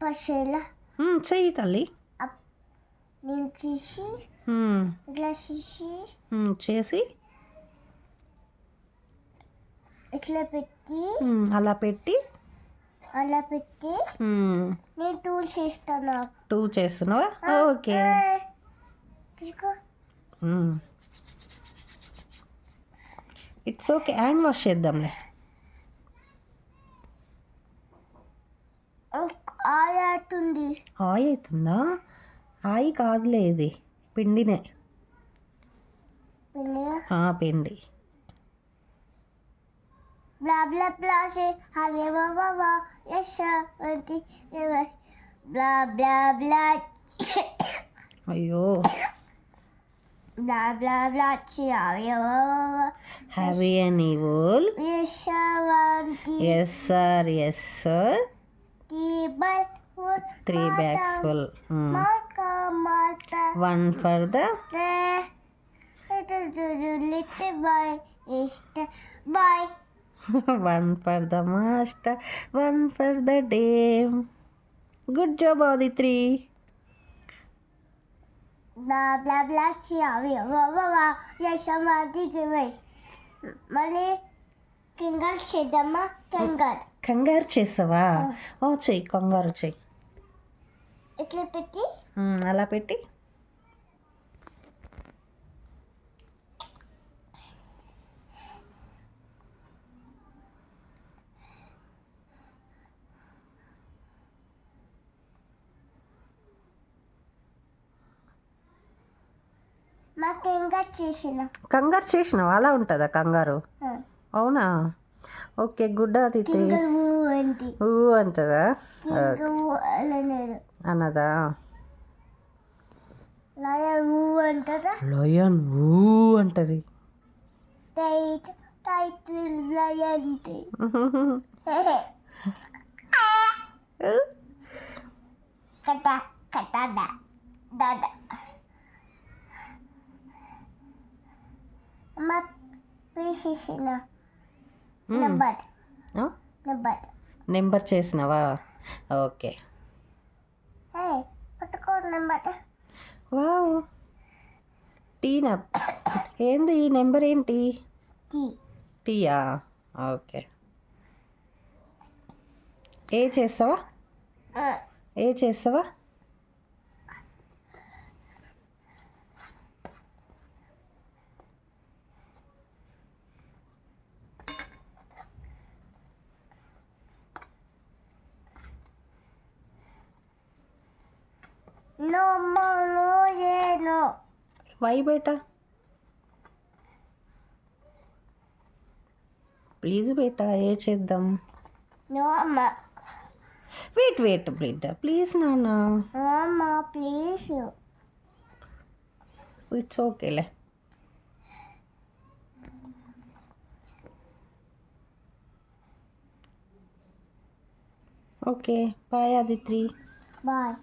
పసేలా చెయ్యి తల్లి. నేను తీసి ఇట్లా చేసి ఇట్లా పెట్టి అలా పెట్టి నేను టూల్ చేస్తాను. చేస్తున్నావా? Okay. It's okay. Hand wash చేద్దాంలే. అవుతుంది. అవుతుందా? ఆయి కాదులే, ఇది పిండినే. పిండి. Blah blah blah say have you ever yes sir blah blah blah అయ్యో. blah blah blah say have you any wool? yes sir yes sir 3 bags full. One for the little boy. One for the master, one for the dame. Good job, Aditri. Blah blah blah yes మళ్ళీ కంగారు చేద్దామా? కంగారు చేసావా? చెయ్యి, కంగారు చెయ్యి. ఇట్లా పెట్టి అలా పెట్టి కంగారు చేసినావు. అలా ఉంటుందా కంగారు? అవునా? Okay, good Aditi. ఊ అంటదా? అన్నదా? లయన్ ఊ అంటది. నెంబర్ చేసినావా? ఓకే. వావ్, టీనా? ఏంది ఈ నెంబర్? ఏంటి? టీయా? ఓకే. ఏ చేస్తావా? No. వై బేటా? ప్లీజ్ బేటా, ఏ చేద్దాం? No, Amma. వెయిట్ బేటా, ప్లీజ్ నాన్న. Amma, please. ఇట్స్ ఓకేలే. Okay, bye Aditri. Bye.